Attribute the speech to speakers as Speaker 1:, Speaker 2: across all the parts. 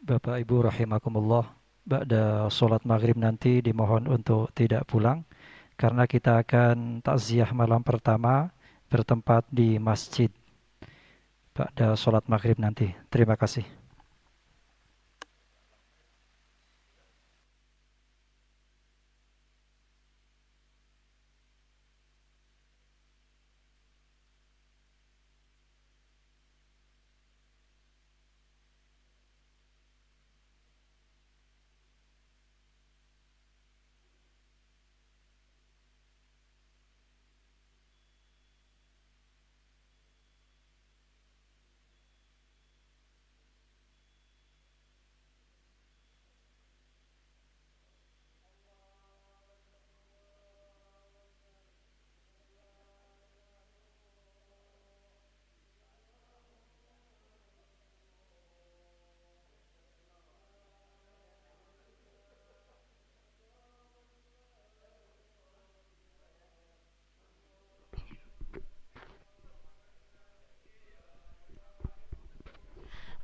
Speaker 1: Bapak Ibu rahimakumullah, ba'da sholat maghrib nanti dimohon untuk tidak pulang karena kita akan takziah malam pertama bertempat di masjid ba'da sholat maghrib nanti. Terima kasih.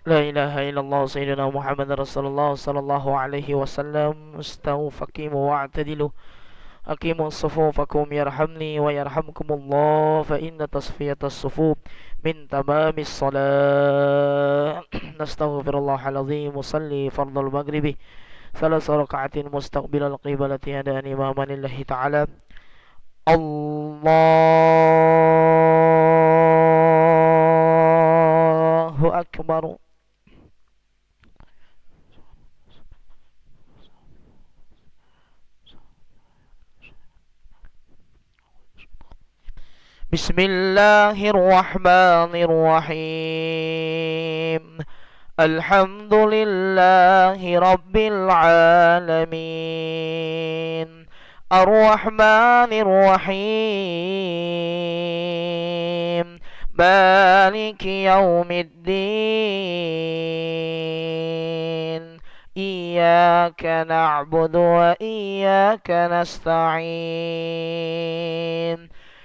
Speaker 2: لا إله إلا الله سيدنا محمد رسول الله صلى الله عليه وسلم. استووا فقيموا واعتدلوا، أقيموا صفوفكم يرحمني ويرحمكم الله، فإن تصفية الصفوف من تمام الصلاة. نستغفر الله العظيم. وصلي فرض المغرب 3 ركعات مستقبل القبلة أداء إماما لله تعالى. الله أكبر. بسم الله الرحمن الرحيم. الحمد لله رب العالمين، الرحمن الرحيم، مالك يوم الدين. إياك نعبد وإياك نستعين.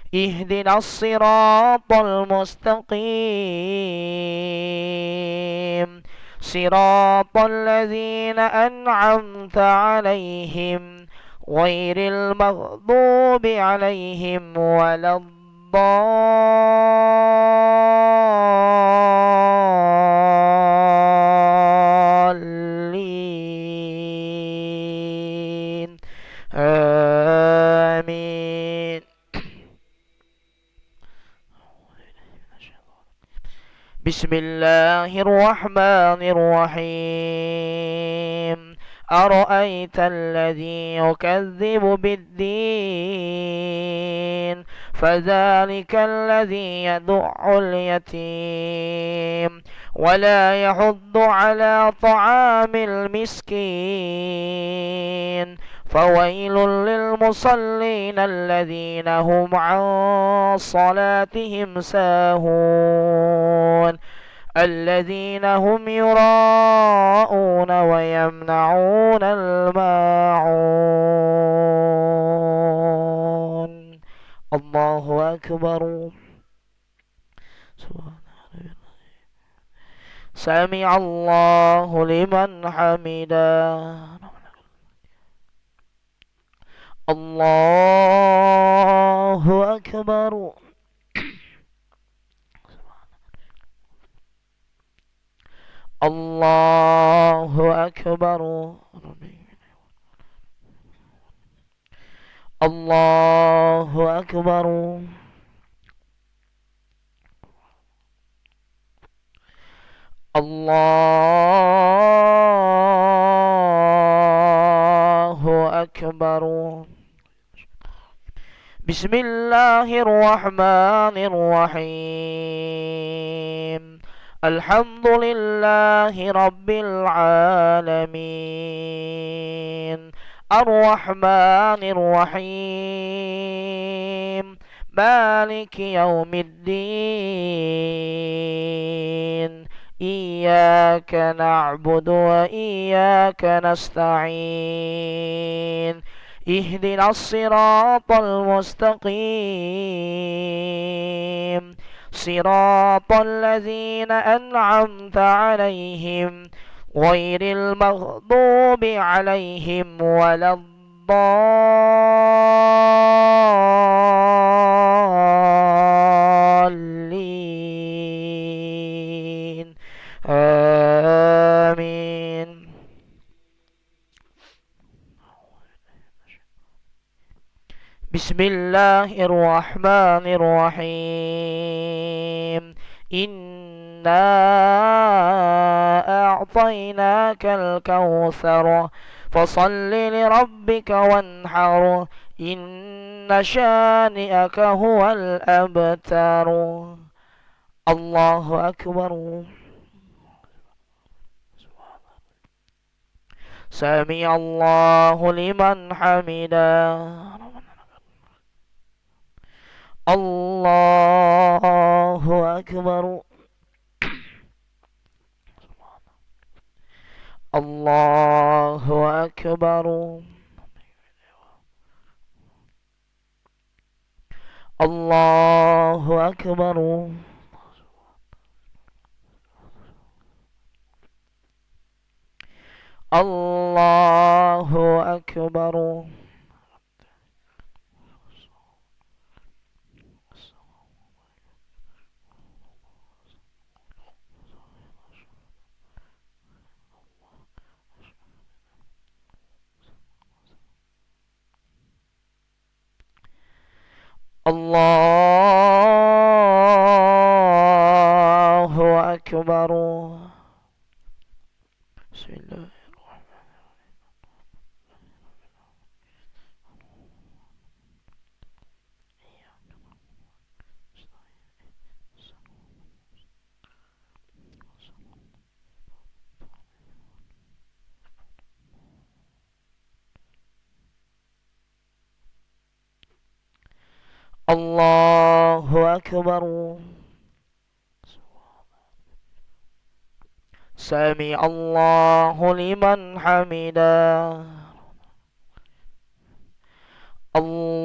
Speaker 2: اهدنا الصراط المستقيم، صراط الذين أنعمت عليهم غير المغضوب عليهم ولا الضالين. آمين. بسم الله الرحمن الرحيم. أرأيت الذي يكذب بالدين، فذلك الذي يدع اليتيم ولا يحض على طعام المسكين. فويل للمصلين الذين هم عن صلاتهم ساهون، الذين هم يراءون ويمنعون الماعون. الله أكبر. سمع الله لمن حمده. الله أكبر. الله أكبر. الله أكبر. الله أكبر. بسم الله الرحمن الرحيم. الحمد لله رب العالمين، الرحمن الرحيم، مالك يوم الدين. إياك نعبد وإياك نستعين. اهدنا الصراط المستقيم، صراط الذين أنعمت عليهم غير المغضوب عليهم ولا الضالين آمين. بسم الله الرحمن الرحيم. إنا أعطيناك الكوثر فصل لربك وانحر إن شانئك هو الأبتر. الله أكبر. سمع الله لمن حمده. الله أكبر. الله أكبر. الله أكبر. الله أكبر. الله أكبر. بسم الله. الله أكبر. سمع الله لمن حمده. الله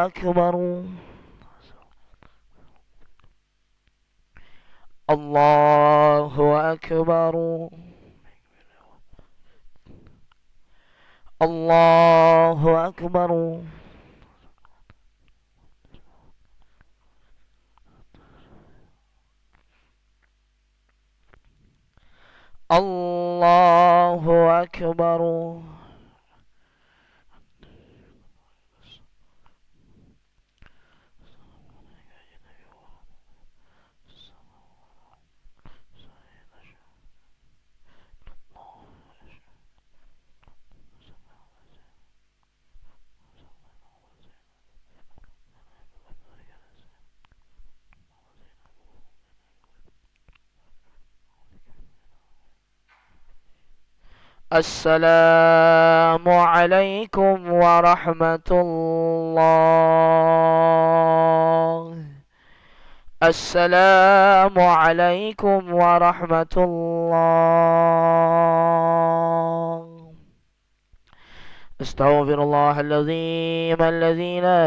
Speaker 2: أكبر. الله أكبر. الله أكبر. الله أكبر. السلام عليكم ورحمة الله. السلام عليكم ورحمة الله. استغفر الله العظيم الذي لا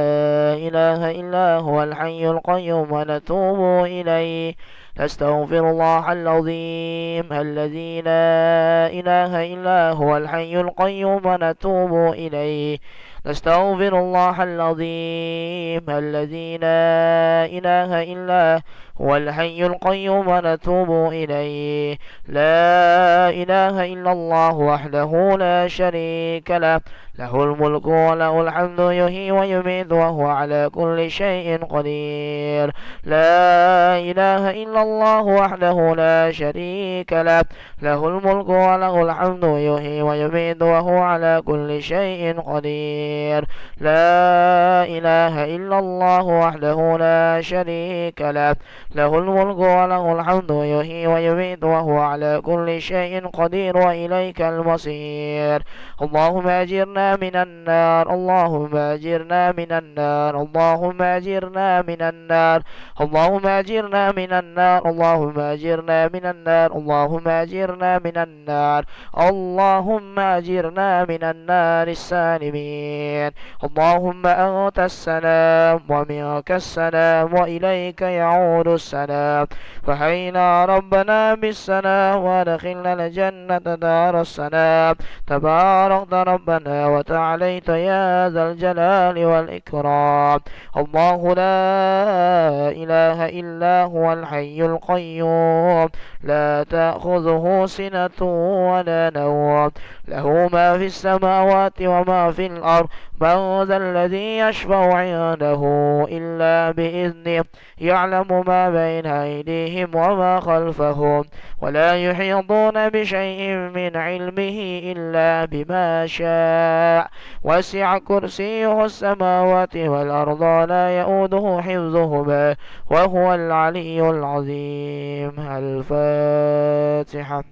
Speaker 2: إله إلا هو الحي القيوم ونتوب إليه. نستغفر الله العظيم الذي لا إله إلا هو الحي القيوم ونتوب إليه. نستغفر الله العظيم الذي لا إله إلا هو الحي القيوم ونتوب إليه. لا إله إلا الله وحده لا شريك له، له الملك وله الحمد يحيي ويميت وهو على كل شيء قدير. لا إله إلا الله وحده لا شريك له، له الملك وله الحمد يحيي ويميت وهو على كل شيء قدير. لا إله إلا الله وحده لا شريك له، له الملك وله الحمد يحيي ويميت وهو على كل شيء قدير وإليك المصير. اللهم أجرنا أجرنا من النار اللهم أجرنا من النار اللهم أجرنا من النار اللهم أجرنا من النار اللهم أجرنا من النار اللهم أجرنا من النار اللهم أجرنا من النار السالمين اللهم أنت السلام ومنك السلام وإليك يعود السلام فحينا ربنا بالسلام وادخلنا الجنة دار السلام تباركت ربنا وتعاليت يا ذا الجلال والإكرام الله لا إله إلا هو الحي القيوم لا تأخذه سنة ولا نوم له ما في السماوات وما في الأرض من ذا الذي يشفع عنده إلا بإذنه يعلم ما بين أيديهم وما خلفهم ولا يحيطون بشيء من علمه إلا بما شاء وسع كرسيه السماوات والأرض لا يؤوده حفظهما وهو العلي العظيم. الفاتحة.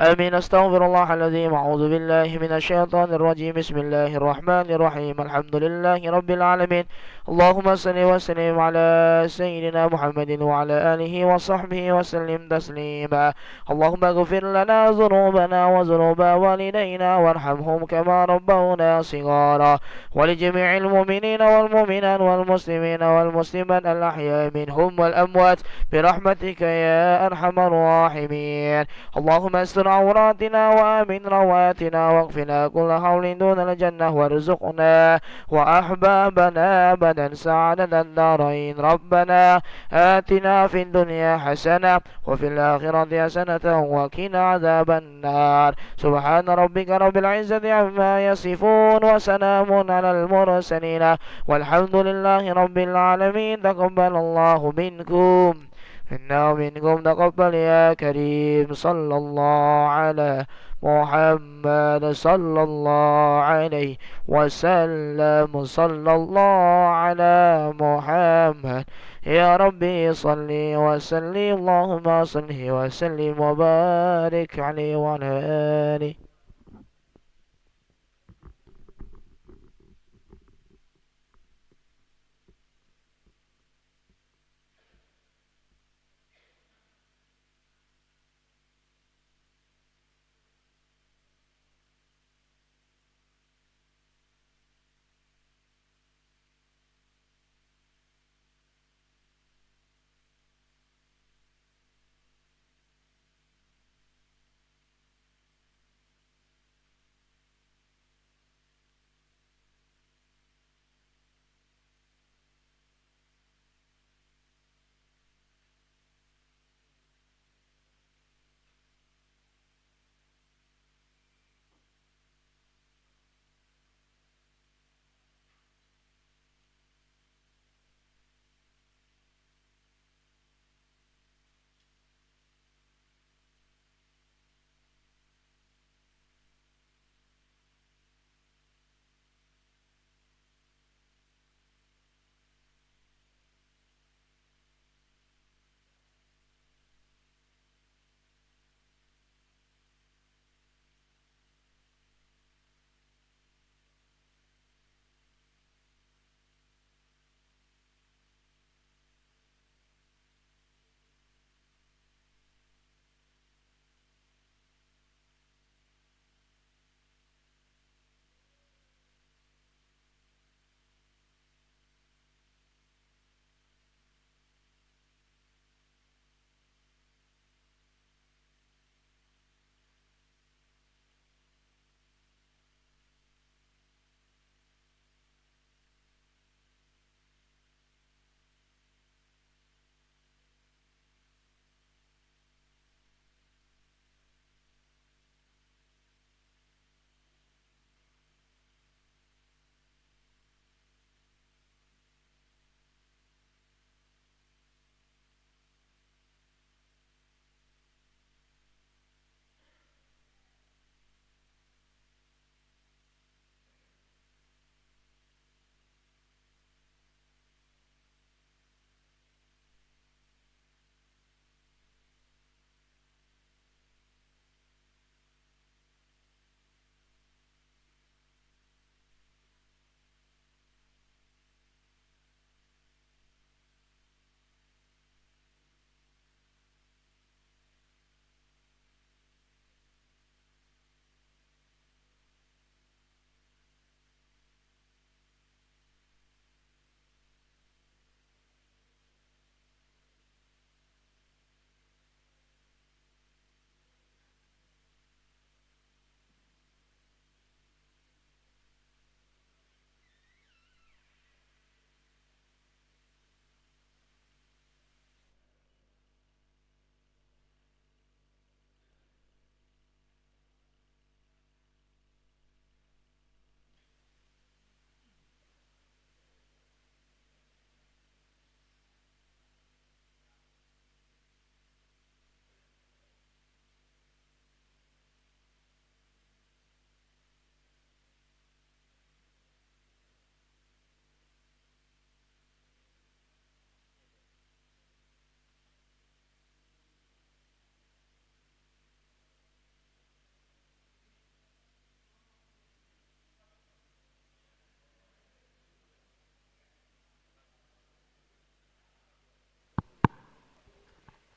Speaker 2: آمين. أستغفر الله العظيم. أعوذ بالله من الشيطان الرجيم. بسم الله الرحمن الرحيم. الحمد لله رب العالمين. اللهم صل وسلم على سيدنا محمد وعلى آله وصحبه وسلم تسليما. اللهم اغفر لنا ذنوبنا وذنوب والدينا وارحمهم كما ربونا صغارا ولجميع المؤمنين والمؤمنات والمسلمين والمسلمات الأحياء منهم والأموات برحمتك يا أرحم الراحمين. اللهم استر عوراتنا وآمن رواتنا واغفنا كل حول دون الجنة وارزقنا وأحبابنا أبدا سعادة الدارين. ربنا آتنا في الدنيا حسنة وفي الآخرة حسنة وقنا عذاب النار. سبحان ربك رب العزة عما يصفون وسلام على المرسلين والحمد لله رب العالمين. تقبل الله منكم إنا منكم تقبل يا كريم. صلى الله على محمد صلى الله عليه وسلم. صلى الله على محمد يا ربي صل وسلم. اللهم صل وسلم وبارك عليه وعلى آله.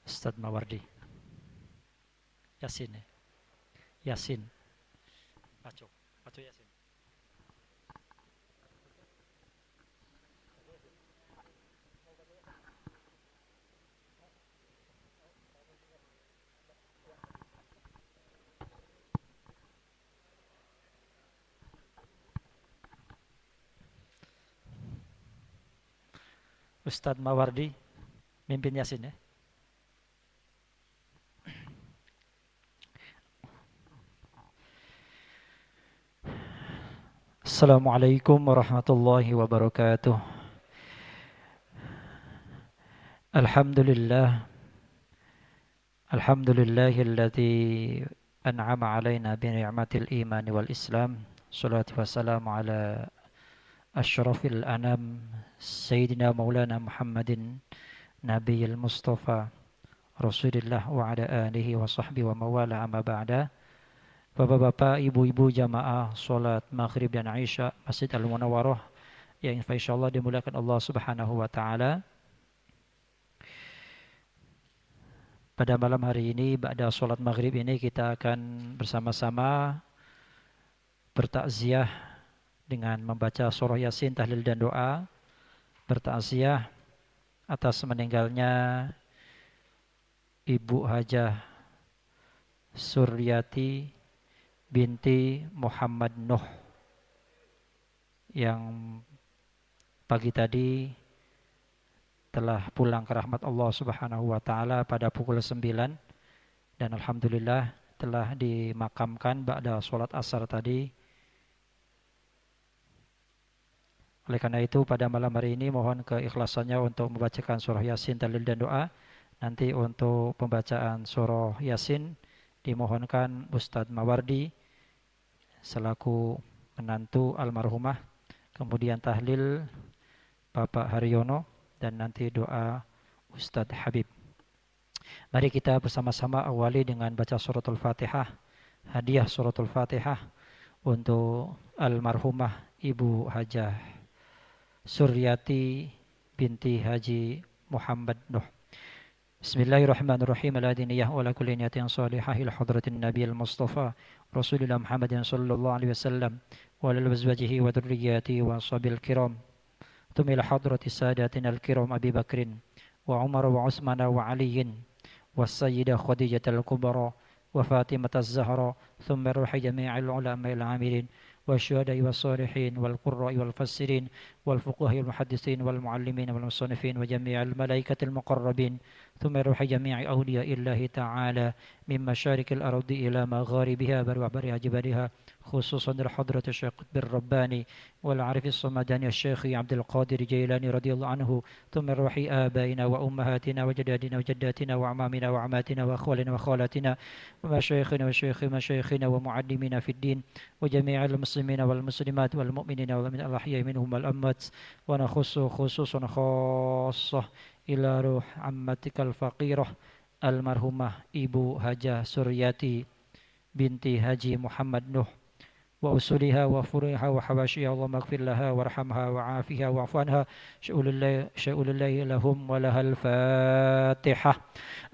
Speaker 1: Ustadz Mawardi. Yasin ya? Yasin. Paco. Paco Yasin. Ustadz Mawardi mimpin Yasin ya. Assalamualaikum warahmatullahi wabarakatuh. Alhamdulillah. Alhamdulillahilladzi an'ama alaina bi ni'matil iman wal islam. Salatu wassalamu ala asyrafil anam Sayyidina Maulana Muhammadin Nabiyil Mustafa Rasulillah wa ala alihi wa sahbihi wa mawala amma ba'da. Bapak-bapak, ibu-ibu jamaah salat maghrib dan isya Masjid Al-Munawwarah yang insyaallah dimuliakan Allah Subhanahu wa taala. Pada malam hari ini ba'da salat maghrib ini kita akan bersama-sama bertakziah dengan membaca surah Yasin, tahlil dan doa, bertakziah atas meninggalnya Ibu Hajah Suryati binti Muhammad Nuh yang pagi tadi telah pulang ke rahmat Allah Subhanahu wa taala pada pukul 9 dan alhamdulillah telah dimakamkan ba'da salat asar tadi. Oleh karena itu pada malam hari ini mohon keikhlasannya untuk membacakan surah Yasin, tahlil dan doa. Nanti untuk pembacaan surah Yasin dimohonkan Ustadz Mawardi selaku menantu almarhumah, kemudian tahlil Bapak Haryono, dan nanti doa Ustadz Habib. Mari kita bersama-sama awali dengan baca suratul Fatihah, hadiah suratul Fatihah untuk almarhumah Ibu Hajah Suryati binti Haji Muhammad Nuh. Bismillahirrahmanirrahim. Al-adiniyah wa la kulli niyatin salihah ila hadratin nabiyil mustafa Rasulillah Muhammadin sallallahu alaihi wasallam wa ala azwajihi wa dhurriyyatihi wa ashabil kiram. Thumma ila hadratis sadatina al-kiram Abi Bakrin wa Umar wa Utsman wa Ali wa Sayyidah Khadijah al-Kubra wa Fatimah az-Zahra. Thumma ruhi jami'il ulama al-amilin والشهداء والصالحين والقراء والمفسرين والفقهاء والمحدثين والمعلمين والمصنفين وجميع الملائكة المقربين ثم روح جميع أولياء الله تعالى من مشارق الأرض إلى مغاربها وبرها جبالها خصوصا الحضرة الشيخ بالرباني والعارف الصمداني الشيخ عبد القادر جيلاني رضي الله عنه ثم روح آبائنا وأمهاتنا وجدادنا وجداتنا وأعمامنا وعماتنا وأخوالنا وخالاتنا ومشايخنا وشيخ مشايخنا ومعلمين في الدين وجميع المسلمين والمسلمات والمؤمنين ومن الأحياء منهم والأموات ونخص خصوصا خاصة إلى روح عمتك الفقيرة المرحومة Ibu Hajah Suryati binti Haji Muhammad Nuh وأصولها وفروعها وحواشيها اللهم اغفر لها وارحمها وعافها واعف عنها شؤون الله لهم ولها الفاتحة.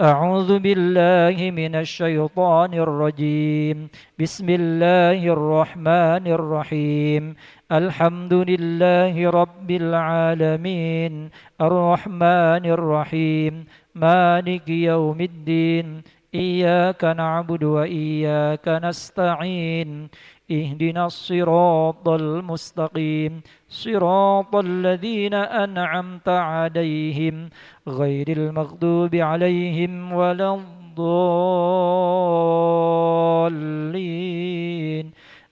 Speaker 1: أعوذ بالله من الشيطان الرجيم. بسم الله الرحمن الرحيم. الحمد لله رب العالمين الرحمن الرحيم مالك يوم الدين إياك نعبد وإياك نستعين اهدنا الصراط المستقيم صراط الذين أنعمت عليهم غير المغضوب عليهم ولا الضالين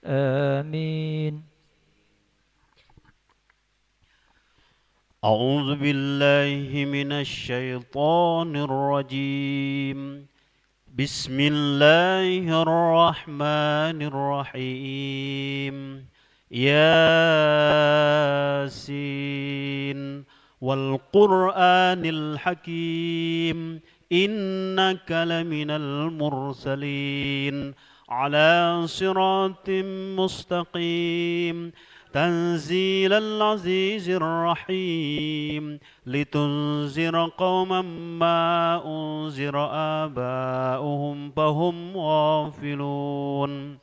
Speaker 1: آمين.
Speaker 3: أعوذ بالله من الشيطان الرجيم. بسم الله الرحمن الرحيم. ياسين والقرآن الحكيم إنك لمن المرسلين على صراط مستقيم تنزيل العزيز الرحيم لتنذر قوما ما أنذر آباؤهم فهم غافلون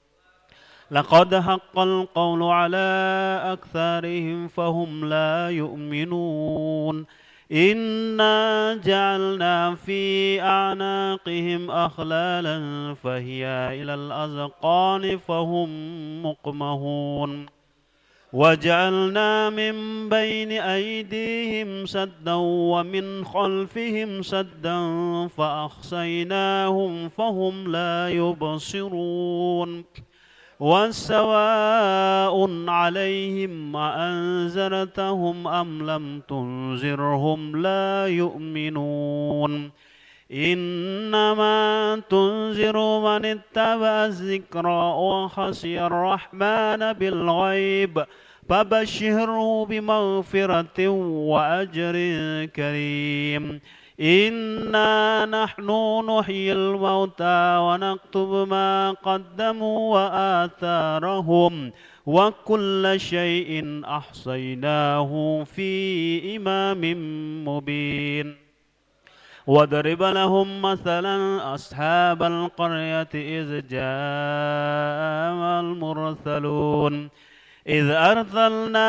Speaker 3: لقد حق القول على أكثرهم فهم لا يؤمنون إنا جعلنا في أعناقهم أغلالا فهي إلى الأذقان فهم مقمحون وجعلنا من بين أيديهم سدا ومن خلفهم سدا فأحصيناهم فهم لا يبصرون وسواء عليهم أأنذرتهم أم لم تنذرهم لا يؤمنون إنما تنذر من اتبع الذكرى وخشي الرحمن بالغيب فبشره بمغفرة وأجر كريم إنا نحن نحيي الموتى ونكتب ما قدموا وآثارهم وكل شيء أحصيناه في إمام مبين واضرب لهم مثلا أصحاب القرية إذ جاء المرسلون إذ أرسلنا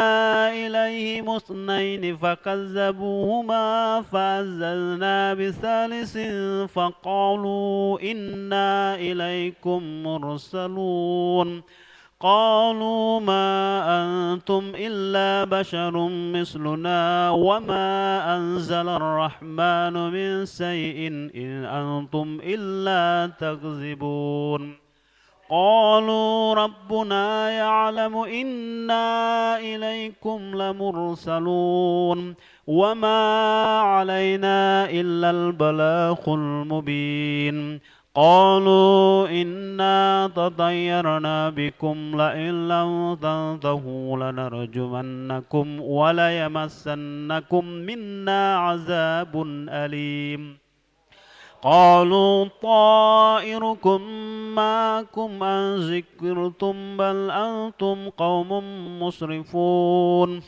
Speaker 3: إليهم اثنين فكذبوهما فعززنا بثالث فقالوا إنا إليكم مرسلون قالوا ما أنتم إلا بشر مثلنا وما أنزل الرحمن من شيء إن أنتم إلا تكذبون قالوا ربنا يعلم إنا إليكم لمرسلون وما علينا إلا البلاغ المبين قالوا إنا تطيرنا بكم لئن لم تنتهوا لنرجمنكم وليمسنكم منا عذاب أليم قالوا طائركم معكم أن ذكرتم بل أنتم قوم مسرفون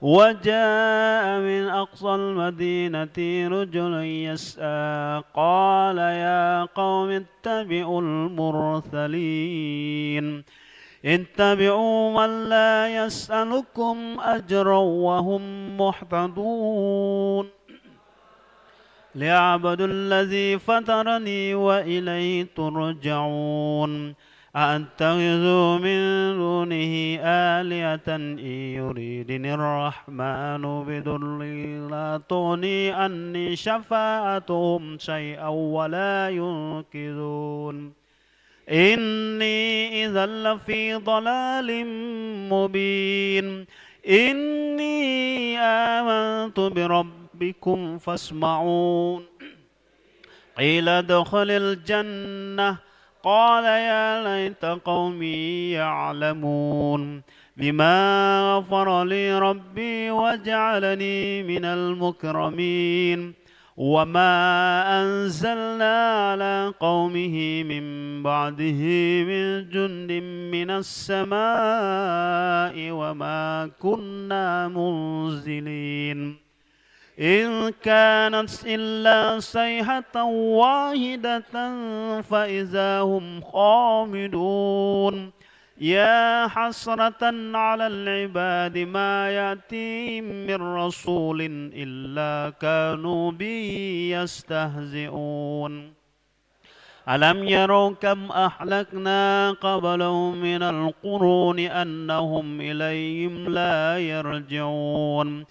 Speaker 3: وجاء من أقصى المدينة رجل يسعى قال يا قوم اتبعوا المرسلين اتبعوا من لا يسألكم أجرا وهم محتدون ليعبدوا الذي فطرني وإليه ترجعون أأتخذ من دونه آلهة إن يريدني الرحمن بضر لا تغني عني شفاعتهم شيئا ولا ينقذون إني إذا لفي ضلال مبين إني آمنت بربكم فاسمعون قيل ادخل الجنة قال يا ليت قومي يعلمون بما غفر لي ربي وجعلني من المكرمين وما أنزلنا على قومه من بعده من جند من السماء وما كنا منزلين إن كانت إلا صيحة واحدة فإذا هم خامدون يا حسرة على العباد ما يأتيهم من رسول إلا كانوا به يستهزئون ألم يروا كم أهلكنا قبلهم من القرون أنهم إليهم لا يرجعون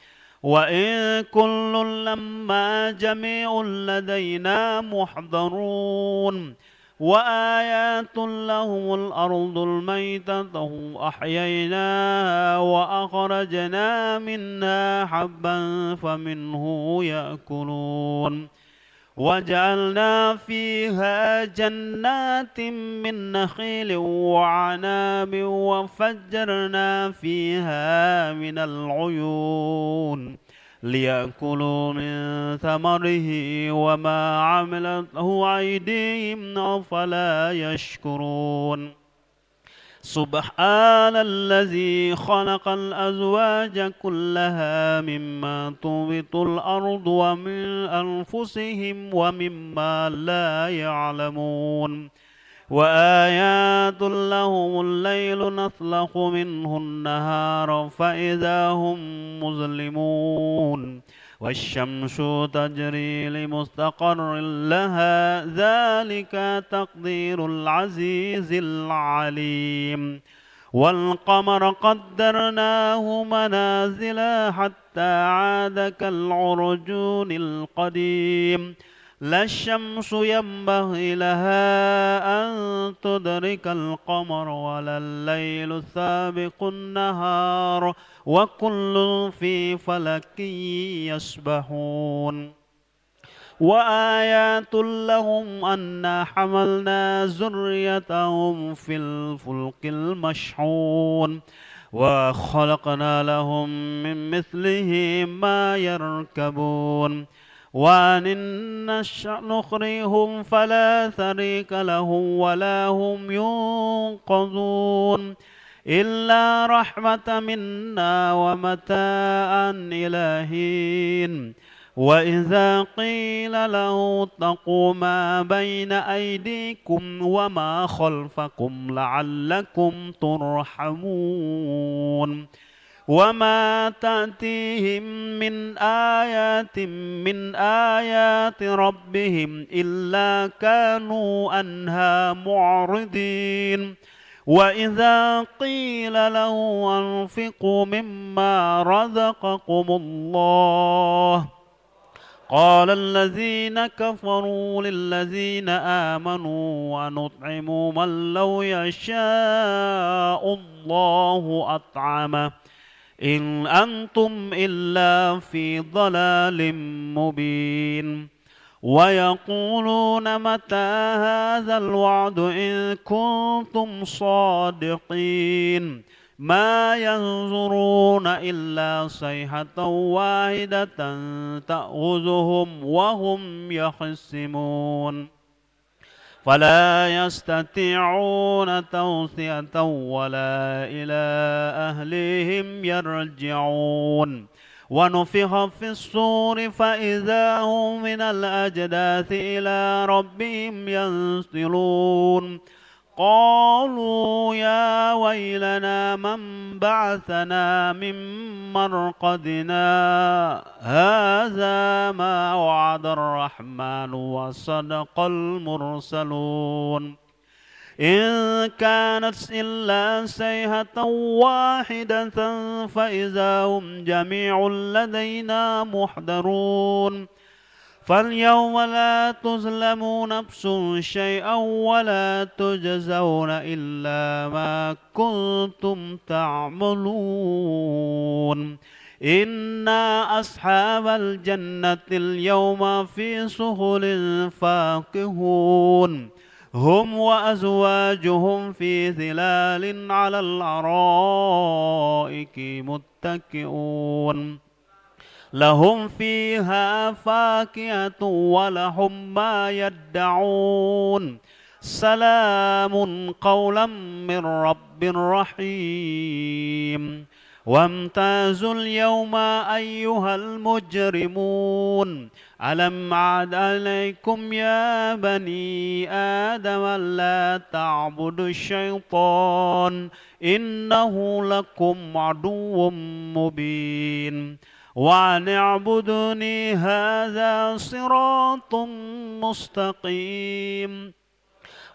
Speaker 3: وإن كل لما جميع لدينا محضرون وآيات لهم الأرض الميتة أحييناها وأخرجنا منها حبا فمنه يأكلون وجعلنا فيها جنات من نخيل وعناب وفجرنا فيها من العيون ليأكلوا من ثمره وما عملته أيديهم أفلا يشكرون سبحان الذي خلق الأزواج كلها مما تنبت الأرض ومن أنفسهم ومما لا يعلمون وآيات لهم الليل نسلخ منه النهار فإذا هم مظلمون والشمس تجري لمستقر لها ذلك تقدير العزيز العليم والقمر قدرناه منازل حتى عاد كالعرجون القديم لا الشمس ينبغي لها أن تدرك القمر ولا الليل سابق النهار وكل في فلك يسبحون وآيات لهم أنا حملنا ذريتهم في الفلك المشحون وخلقنا لهم من مثله ما يركبون وإن نشأ نخرجهم فلا شريك لهم ولا هم ينقذون إلا رحمة منا ومتاعا إلى حين وإذا قيل له اتقوا ما بين أيديكم وما خلفكم لعلكم ترحمون وما تأتيهم من آيات ربهم إلا كانوا عنها معرضين وإذا قيل له أنفقوا مما رزقكم الله قال الذين كفروا للذين آمنوا ونطعم من لو يشاء الله أطعمه إن أنتم إلا في ضلال مبين ويقولون متى هذا الوعد إن كنتم صادقين ما ينظرون إلا صيحة واحدة تأخذهم وهم يخصمون فلا يستطيعون توصية ولا إلى أهلهم يرجعون ونفخ في الصور فإذا هم من الأجداث إلى ربهم ينسلون قالوا يا ويلنا من بعثنا من مرقدنا هذا ما وعد الرحمن وصدق المرسلون إن كانت إلا صيحة واحدة فإذا هم جميع لدينا محضرون فاليوم لا تظلم نفس شيئا ولا تجزون إلا ما كنتم تعملون إنا أصحاب الجنة اليوم في سهل فاكهون هم وأزواجهم في ظلال على الأرائك متكئون لهم فيها فاكهة ولهم ما يدعون سلام قولا من رب رحيم وامتازوا اليوم أيها المجرمون ألم أعد عليكم يا بني آدم لا تعبدوا الشيطان إنه لكم عدو مبين وأن اعبدوني هذا صراط مستقيم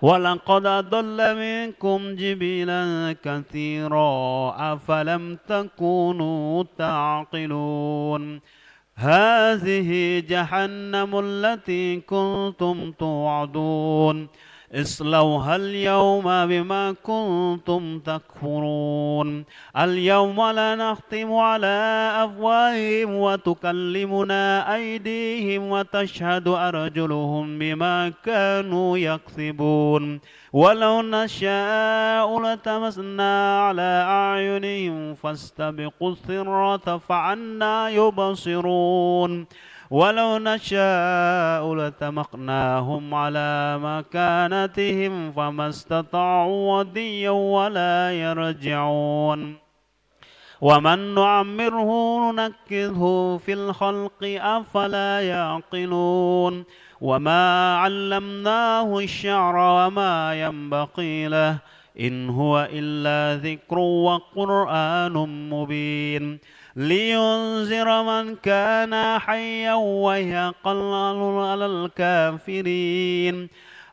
Speaker 3: ولقد أضل منكم جبلا كثيرا أفلم تكونوا تعقلون هذه جهنم التي كنتم توعدون اصلوها اليوم بما كنتم تكفرون اليوم لا نختم على أفواههم وتكلمنا أيديهم وتشهد أرجلهم بما كانوا يكسبون ولو نشاء لتمسنا على أعينهم فاستبقوا الصراط فعنا يبصرون ولو نشاء لتمقناهم على مكانتهم فما استطاعوا وديا ولا يرجعون ومن نعمره ننكذه في الخلق أفلا يعقلون وما علمناه الشعر وما ينبغي له إن هو إلا ذكر وقرآن مبين لينذر من كان حيا ويقل على الكافرين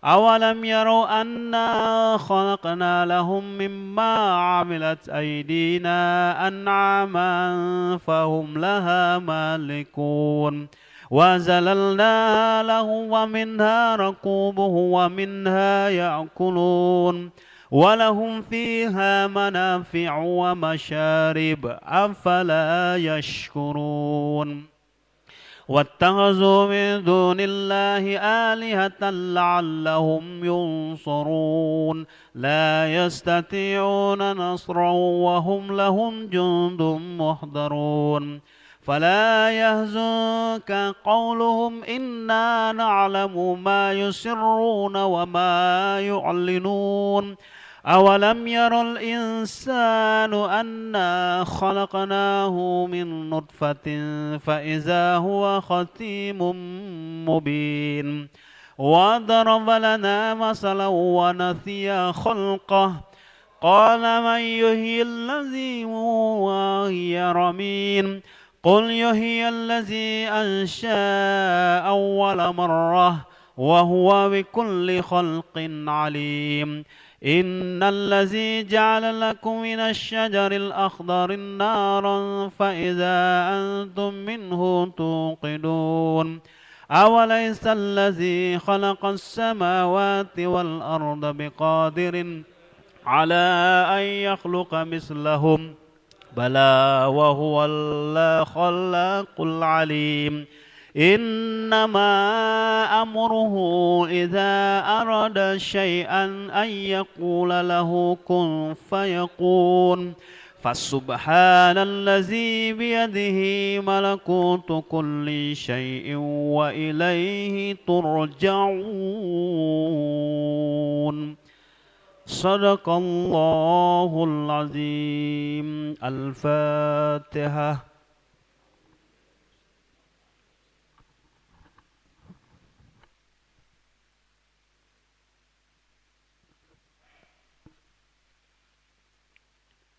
Speaker 3: أولم يروا أنا خلقنا لهم مما عملت أيدينا أنعاما فهم لها مالكون وزللناها لهم ومنها ركوبه ومنها يأكلون ولهم فيها منافع ومشارب أفلا يشكرون واتخذوا من دون الله آلهة لعلهم ينصرون لا يستطيعون نصرا وهم لهم جند محضرون فلا يحزنك قولهم إنا نعلم ما يسرون وما يعلنون أولم ير الإنسان أنا خلقناه من نطفة فإذا هو خصيم مبين وضرب لنا مثلا ونسي خلقه قال من يحيي الذي وهي رميم قل يحيي الذي أنشأ أول مرة وهو بكل خلق عليم إن الذي جعل لكم من الشجر الأخضر نارا فإذا أنتم منه توقدون أوليس الذي خلق السماوات والأرض بقادر على أن يخلق مثلهم بلى وهو الخلاق العليم إنما أمره إذا أراد شيئا أن يقول له كن فيكون فسبحان الذي بيده ملكوت كل شيء وإليه ترجعون صدق الله العظيم. الفاتحة.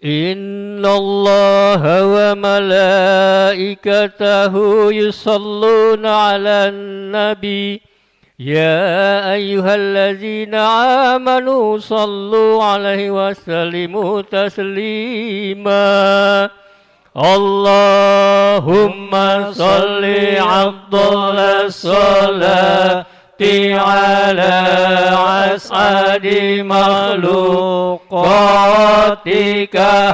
Speaker 4: إن الله وملائكته يصلون على النبي يا أيها الذين آمنوا صلوا عليه وسلموا تسليما اللهم صل أفضل الصلاة على أسعد مخلوقاتك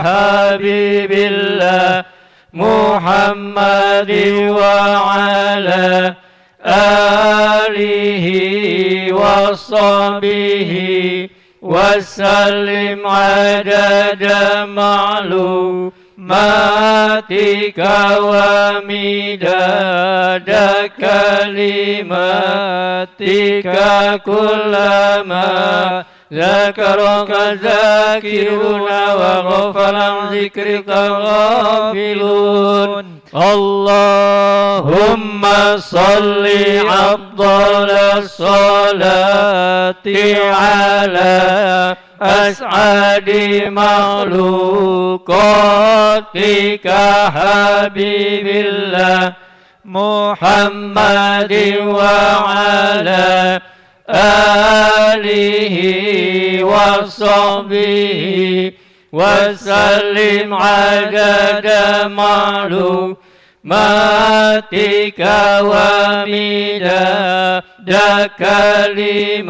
Speaker 4: حبيب الله محمد وعلى آله وصحبه وسلم عدد معلوماتك ومداد كلماتك كلما ذكرك ذاكرون وغفل عن ذكرك غافلون اللهم صل أفضل الصلاة على أسعد مخلوقاتك حبيب الله محمد وعلى آله وصحبه وسلم عدد معلوماتك ومداد كلماتك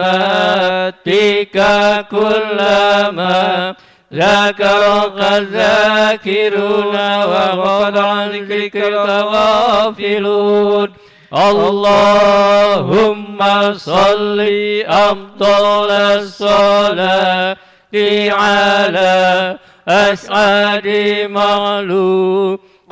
Speaker 4: كلما ذكرك الذاكرون وغفل عن ذكرك غافلون اللهم صل أفضل الصلاة على أسعد مخلوقاتك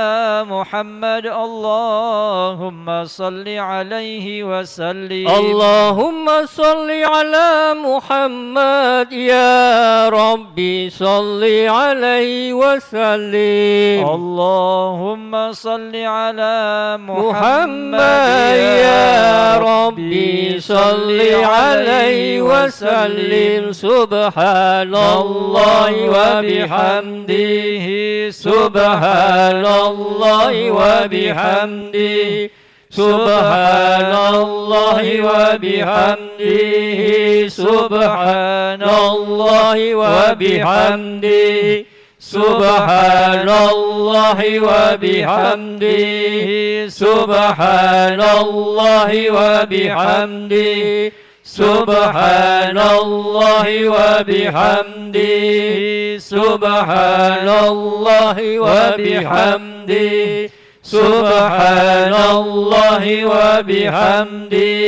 Speaker 1: محمد اللهم صل عليه وسلم
Speaker 4: اللهم صل على محمد يا ربي صل عليه وسلم
Speaker 1: اللهم صل على
Speaker 4: محمد يا ربي صل عليه وسلم سبحان الله وبحمده سبحان الله وبحمده سبحان الله وبحمده سبحان الله وبحمده سبحان الله وبحمده سبحان الله وبحمده سبحان الله وبحمده سبحان الله وبحمده سبحان الله وبحمده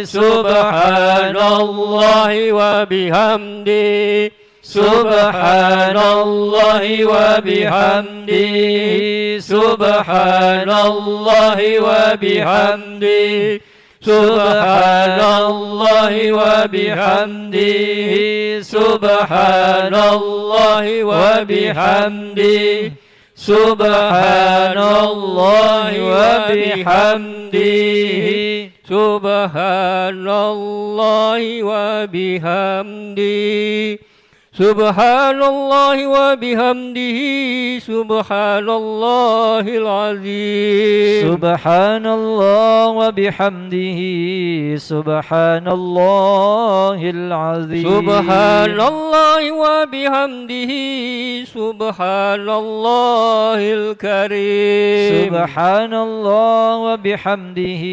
Speaker 4: سبحان الله وبحمده سبحان الله وبحمده سبحان الله وبحمده سبحان الله وبحمده سبحان الله وبحمده سبحان الله وبحمده سبحان الله وبحمده سبحان الله وبحمده سبحان الله العظيم
Speaker 1: سبحان الله وبحمده سبحان الله العظيم
Speaker 4: سبحان الله وبحمده سبحان الله الكريم
Speaker 1: سبحان الله وبحمده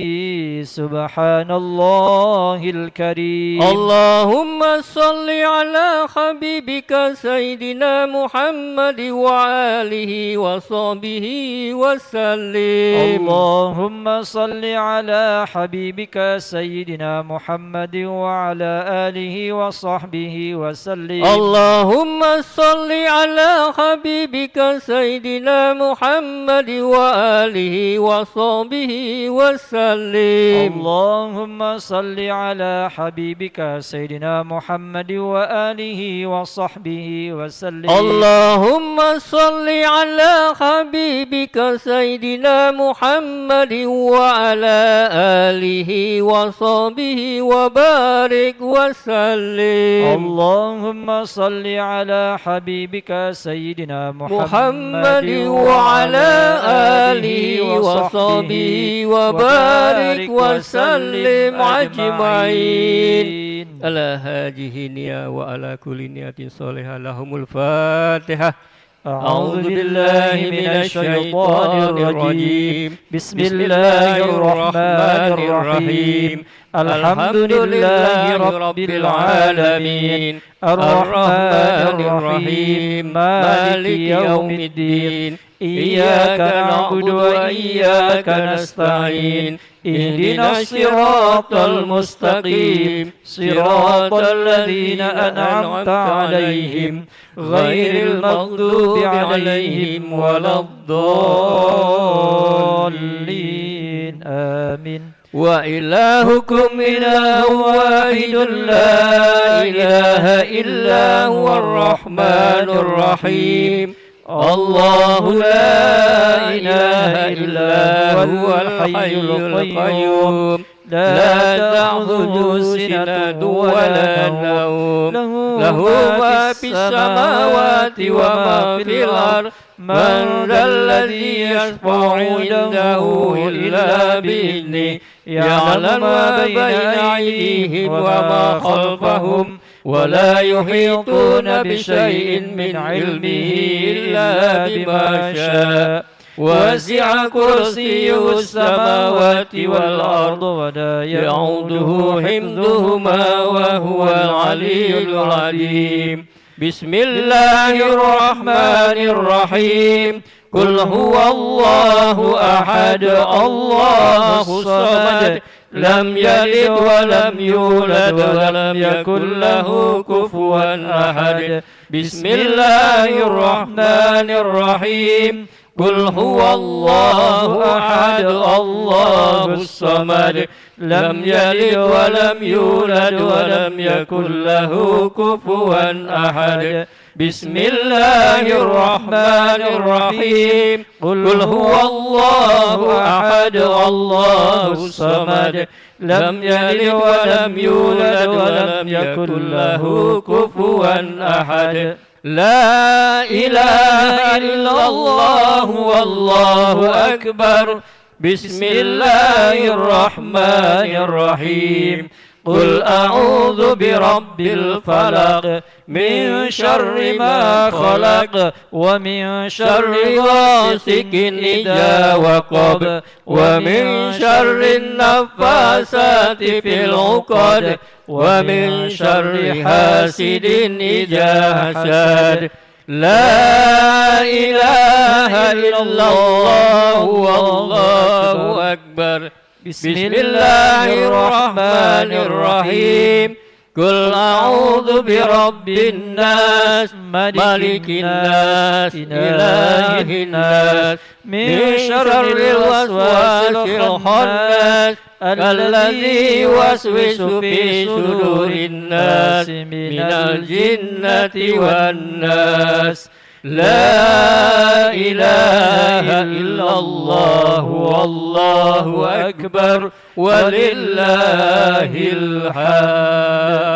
Speaker 1: سبحان الله الكريم
Speaker 4: اللهم صل على حبيبك سيدنا محمد وآله وصحبه وسلم
Speaker 1: اللهم صل على حبيبك سيدنا محمد وعلى آله وصحبه وسلم
Speaker 4: اللهم صل على حبيبك سيدنا محمد وآله وصحبه وسلم
Speaker 1: اللهم صل على حبيبك سيدنا محمد وآله وصحبه وسلم
Speaker 4: اللهم صل على حبيبك سيدنا محمد وعلى آله وصحبه وبارك وسلم
Speaker 1: اللهم صل على حبيبك سيدنا
Speaker 4: محمد وعلى آله وصحبه وبارك وسلم أجمعين على هذه النية وعلى كل نية صالحة لهم الفاتحة أعوذ بالله من الشيطان الرجيم بسم الله الرحمن الرحيم الحمد لله رب العالمين الرحمن الرحيم مالك يوم الدين إياك نعبد وإياك نستعين اهدنا الصراط المستقيم صراط الذين أنعمت عليهم غير المغضوب عليهم ولا الضالين آمين وإلهكم إله واحد لا إله إلا هو الرحمن الرحيم الله لا إله إلا هو الحي القيوم لا تأخذه سنة ولا نوم له ما في السماوات وما في الأرض من ذا الذي يشفع عنده إلا بإذنه يعلم ما بين أيديهم وما خلفهم ولا يحيطون بشيء من علمه إلا بما شاء وسع كرسيه السماوات والأرض ولا يعوده حفظهما وهو العلي العظيم بسم الله الرحمن الرحيم قل هو الله أحد الله الصمد لم يلد ولم يولد ولم يكن له كفوا أحد بسم الله الرحمن الرحيم قل هو الله أحد الله الصمد لم يلد ولم يولد ولم يكن له كفوا أحد بسم الله الرحمن الرحيم قل هو الله أحد الله الصمد لم يلد ولم يولد ولم يكن له كفوا أحد لا إله إلا الله والله أكبر بسم الله الرحمن الرحيم قل أعوذ برب الفلق من شر ما خلق ومن شر غاسق إذا وقب ومن شر النفاسات في العقد ومن شر حاسد إذا حسد لا إله إلا الله والله أكبر بسم الله الرحمن الرحيم قل أعوذ برب الناس ملك الناس إله الناس من شر الوسواس الخناس الذي يوسوس في صدور الناس من الجنة والناس لا إله إلا الله والله أكبر ولله الحمد.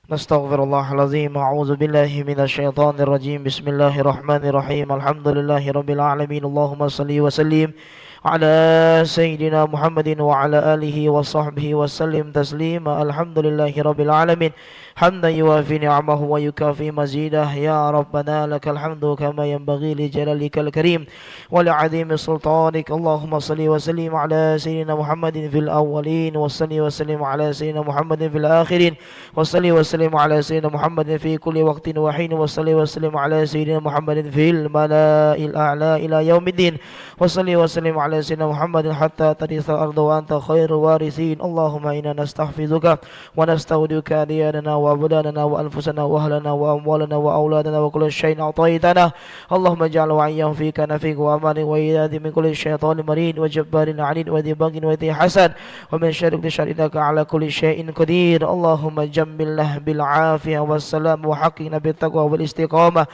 Speaker 2: Nastaghfirullahaladzim. A'udzu billahi minasyaitonir rajim. Bismillahirrahmanirrahim. Alhamdulillahi rabbil alamin. Allahumma shalli wa sallim ala sayyidina Muhammadin wa ala alihi wa sahbihi wa sallim taslima. Alhamdulillahi rabbil alamin. Hamdan yuwafi ni'amahu wa yukafi mazidah. Ya Rabbana lakal hamdu kama yanbaghi li jalalikal karim wa li'azimi sultanik. Allahumma salli wa sallim ala sayyidina Muhammadin fil awwalin wa salli wa sallim ala sayyidina Muhammadin fil akhirin wa salli wa sallim ala sayyidina Muhammadin fi kulli waqtin wa hin wa salli wa sallim ala sayyidina Muhammadin fil mala'il a'la ila yaumiddin wa salli wa sallim ala sayyidina Muhammadin hatta tarithal ardu wa anta khairul warithin. Allahumma inna nastahfizuka wa nastaudiuka diyanana وأبداننا وأنفسنا وأهلنا وأموالنا وأولادنا وكل شيء أعطيتنا. اللهم اجعل وعيهم فيك نفيك وأمان وإياد من كل شيطان مريد وجبار عنيد وذي بغي وذي حسد ومن شر كل شر إنك على كل شيء قدير. اللهم جملنا بالعافية والسلام وحقنا بالتقوى والاستقامة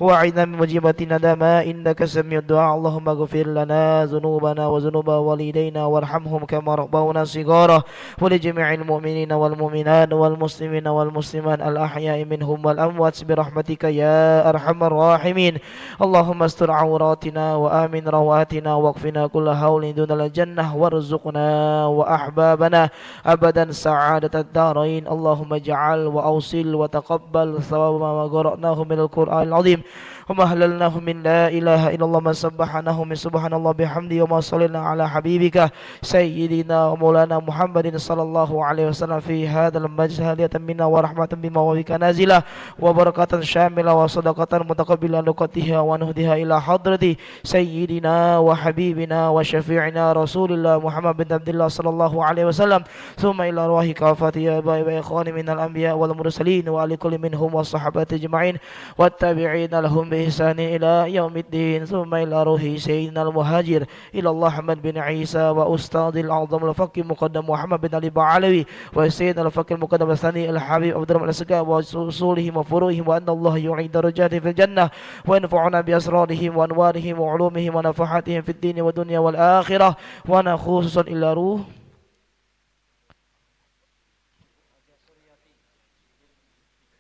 Speaker 2: وأعذنا من مجيبة ندما إنك سميع الدعاء. اللهم اغفر لنا ذنوبنا وذنوب والدينا وارحمهم كما ربونا صغارا ولجميع المؤمنين والمؤمنات والمسلمين والمسلمات الأحياء منهم والأموات برحمتك يا أرحم الراحمين. اللهم استر عوراتنا وآمن رواتنا واكفنا كل هول دون الجنة وارزقنا وأحبابنا أبدا سعادة الدارين. اللهم اجعل وأوصل وتقبل ثواب ما قرأناه من القرآن العظيم وما هللناه من لا إله إلا الله ما سبحناه من سبحان الله بحمده وما صلينا على حبيبك سيدنا ومولانا محمد صلى الله عليه وسلم في هذا المجلس هدية منا ورحمة بمواهبك نازلة وبركة شاملة وصدقة متقبلة نقتها ونهدها إلى حضرة سيدنا وحبيبنا وشفيعنا رسول الله محمد بن عبد الله صلى الله عليه وسلم ثم إلى أرواح كافة آبائي وإخواني من الأنبياء والمرسلين وعلى كل منهم والصحابة أجمعين والتابعين لهم بإحسان إلى يوم الدين ثم إلى روح سيدنا المهاجر إلى الله محمد بن عيسى وأستاذ الأعظم الفقيه مقدم محمد بن علي بعلوي وسيدنا الفقيه المقدم الثاني الحبيب عبد الرحمن السقا وأصولهم وفروعهم وأن الله يعيد درجاتهم في الجنة وينفعنا بأسرارهم وأنوارهم وعلومهم ونفحاتهم في الدين والدنيا والآخرة. وأنا خصوصا إلى روح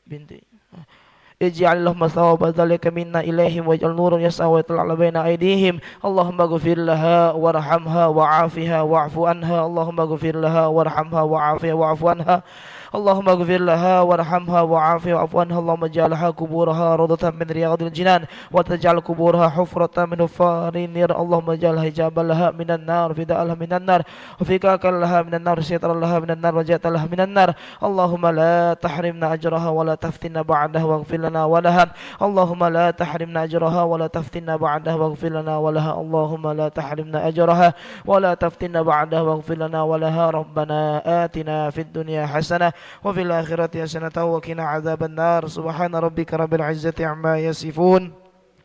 Speaker 2: بنتي اجعل اللهم ثواب ذلك منا إليهم واجعل نور يسعى ويطلع بين أيديهم. اللهم اغفر لها وارحمها وعافها واعف عنها. اللهم اغفر لها وارحمها وعافها واعف عنها. اللهم اغفر لها وارحمها وعافها واعف عنها. اللهم اجعلها قبورها روضة من رياض الجنان وتجعل قبورها حفرة من حفار النار. اللهم اجعل حجابا لها من النار فداء لها من النار وفكاكا لها من النار سترا لها من النار وجاءت لها من النار. اللهم لا تحرمنا أجرها ولا تفتنا بعدها واغفر لنا ولها. اللهم لا تحرمنا أجرها ولا تفتنا بعدها واغفر لنا ولها. اللهم لا تحرمنا أجرها ولا تفتنا بعدها واغفر لنا ولها. ربنا آتنا في الدنيا حسنة وفي الآخرة حسنة وقنا عذاب النار سبحان ربك رب العزة عما يصفون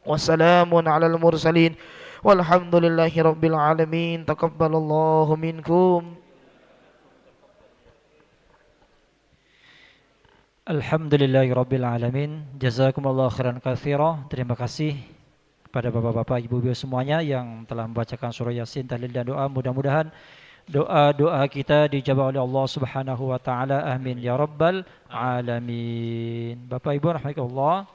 Speaker 2: وسلام على المرسلين والحمد لله رب العالمين تقبل الله منكم.
Speaker 1: Alhamdulillahirrabbilalamin. Jazakumullah khairan katsira. Terima kasih kepada bapak-bapak, ibu-ibu semuanya yang telah membacakan surah Yasin, tahlil dan doa. Mudah-mudahan doa-doa kita dijawab oleh Allah Subhanahu wa taala. Amin ya rabbal alamin. Bapak Ibu rahimakumullah.